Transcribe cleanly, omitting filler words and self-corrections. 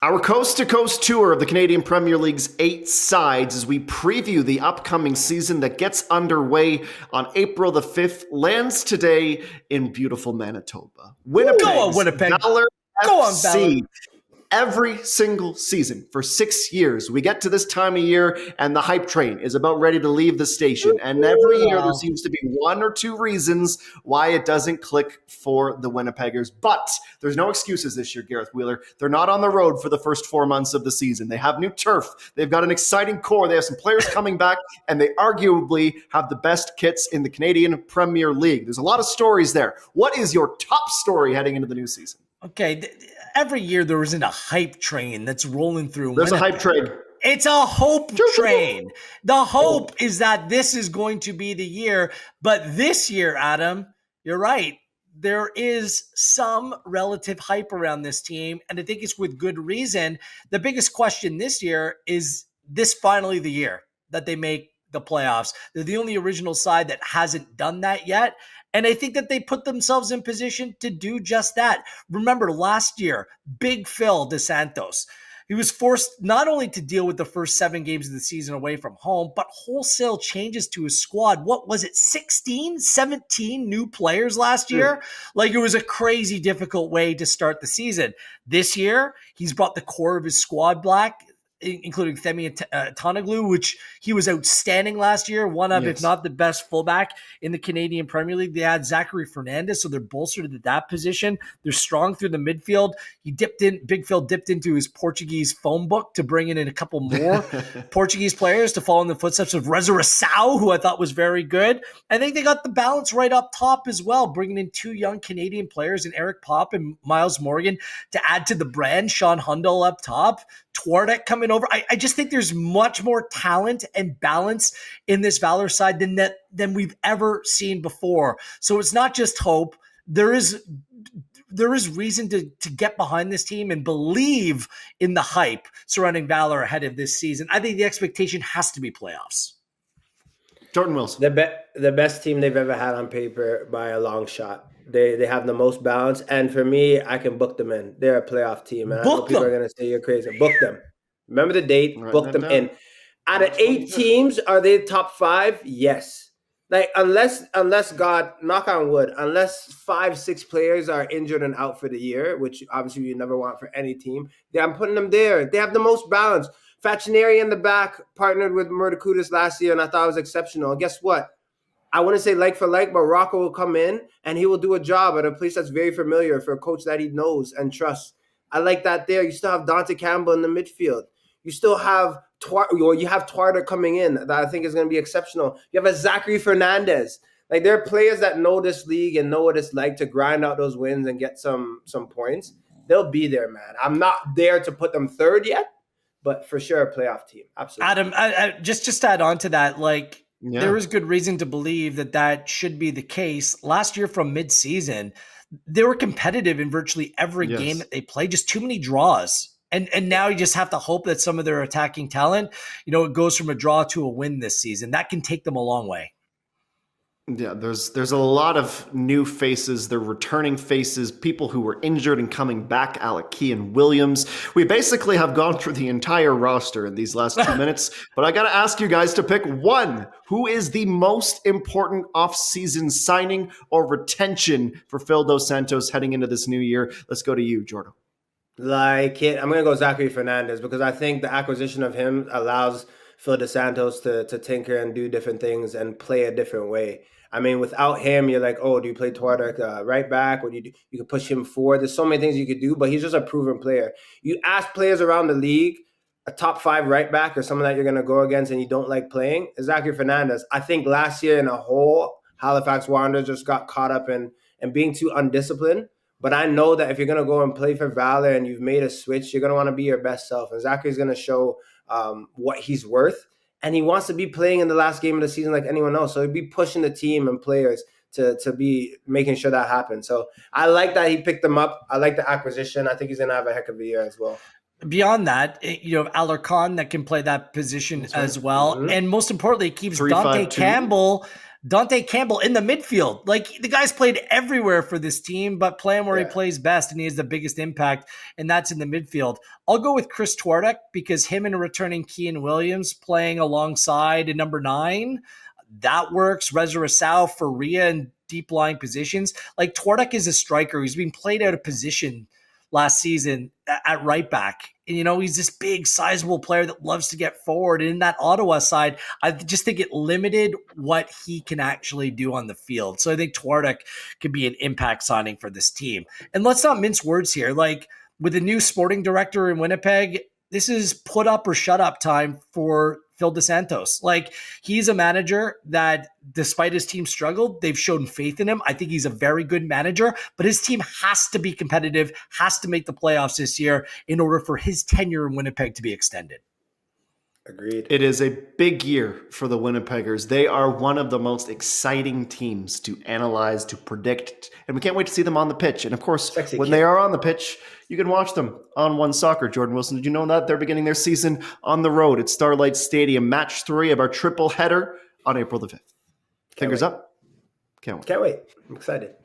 Our coast-to-coast tour of the Canadian Premier League's 8 sides as we preview the upcoming season that gets underway on April the 5th lands today in beautiful Manitoba. Go on, Winnipeg's Winnipeg. Valour Go on, Valour. FC. Every single season for 6 years, we get to this time of year and the hype train is about ready to leave the station. And every year there seems to be one or two reasons why it doesn't click for the Winnipeggers. But there's no excuses this year, Gareth Wheeler. They're not on the road for the first 4 months of the season. They have new turf. They've got an exciting core. They have some players coming back, and they arguably have the best kits in the Canadian Premier League. There's a lot of stories there. What is your top story heading into the new season? Okay, every year there isn't a hype train that's rolling through. There's Winnipeg. a hype train. It's a hope train. The hope is that this is going to be the year. But this year, Adam, you're right. There is some relative hype around this team, and I think it's with good reason. The biggest question this year is this finally the year that they make the playoffs. They're the only original side that hasn't done that yet. And I think that they put themselves in position to do just that. Remember last year, Big Phil DeSantos, he was forced not only to deal with the first 7 games of the season away from home, but wholesale changes to his squad. What was it, 16, 17 new players last year? Like, it was a crazy difficult way to start the season. This year, he's brought the core of his squad back, including Themi Tonoglu, which he was outstanding last year, one of, if not the best fullback in the Canadian Premier League. They had Zachary Fernandez, so they're bolstered at that position. They're strong through the midfield. Big Phil dipped into his Portuguese phone book to bring in a couple more Portuguese players to follow in the footsteps of Reza Rassau, who I thought was very good. I think they got the balance right up top as well, bringing in 2 young Canadian players in Eric Pop and Miles Morgan to add to the brand. Sean Hundle up top. Twardek coming over. I just think there's much more talent and balance in this Valour side than we've ever seen before. So it's not just hope. There is reason to get behind this team and believe in the hype surrounding Valour ahead of this season. I think the expectation has to be playoffs. Jordan Wilson. The best team they've ever had on paper by a long shot. They have the most balance, and for me, I can book them in. They're a playoff team, and I know people are going to say you're crazy. Book them. Remember the date. Book them in. Out of 8 teams, are they top 5? Yes. Like unless God, knock on wood, unless 5-6 players are injured and out for the year, which obviously you never want for any team, I'm putting them there. They have the most balance. Facineri in the back partnered with Murdakutis last year, and I thought it was exceptional. And guess what? I wouldn't say like for like, but Rocco will come in and he will do a job at a place that's very familiar for a coach that he knows and trusts. I like that there. You still have Dante Campbell in the midfield. You still have Twarder coming in that I think is going to be exceptional. You have a Zachary Fernandez. Like, there are players that know this league and know what it's like to grind out those wins and get some points. They'll be there, man. I'm not there to put them third yet, but for sure a playoff team. Absolutely. Adam, I just add on to that, there is good reason to believe that should be the case. Last year from mid-season, they were competitive in virtually every game that they played, just too many draws. And now you just have to hope that some of their attacking talent, it goes from a draw to a win this season. That can take them a long way. Yeah, there's a lot of new faces. They're returning faces, people who were injured and coming back, Alec Key and Williams. We basically have gone through the entire roster in these last 2 minutes, but I got to ask you guys to pick one. Who is the most important off-season signing or retention for Phil Dos Santos heading into this new year? Let's go to you, Jordan. I'm going to go Zachary Fernandez because I think the acquisition of him allows Phil DeSantos to tinker and do different things and play a different way. I mean, without him, you're like, oh, do you play Twardek right back? Or you can push him forward. There's so many things you could do, but he's just a proven player. You ask players around the league, a top 5 right back or someone that you're going to go against and you don't like playing, is Zachary Fernandez. I think last year in a whole, Halifax Wanderers just got caught up in being too undisciplined. But I know that if you're going to go and play for Valour and you've made a switch, you're going to want to be your best self. And Zachary's going to show what he's worth. And he wants to be playing in the last game of the season like anyone else. So he'd be pushing the team and players to be making sure that happens. So I like that he picked them up. I like the acquisition. I think he's going to have a heck of a year as well. Beyond that, you have Alarcon that can play that position as well. Mm-hmm. And most importantly, it keeps Dante Campbell Dante Campbell in the midfield. Like, the guy's played everywhere for this team, but playing where he plays best, and he has the biggest impact, and that's in the midfield. I'll go with Chris Twardek because him and returning Kean Williams playing alongside in number 9, that works. Reza Rassau, Faria in deep line positions. Like, Twardek is a striker. He's been played out of position last season at right back. And, he's this big, sizable player that loves to get forward. And in that Ottawa side, I just think it limited what he can actually do on the field. So I think Twardek could be an impact signing for this team. And let's not mince words here. Like, with a new sporting director in Winnipeg, this is put up or shut up time for Phil DeSantos. Like, he's a manager that, despite his team struggled, they've shown faith in him. I think he's a very good manager, but his team has to be competitive, has to make the playoffs this year in order for his tenure in Winnipeg to be extended. Agreed. It is a big year for the Winnipeggers. They are one of the most exciting teams to analyze, to predict, and we can't wait to see them on the pitch. And of course, when they are on the pitch, you can watch them on One Soccer. Jordan Wilson, did you know that? They're beginning their season on the road at Starlight Stadium. Match 3 of our triple header on April the 5th. Fingers up. Can't wait. Can't wait. I'm excited.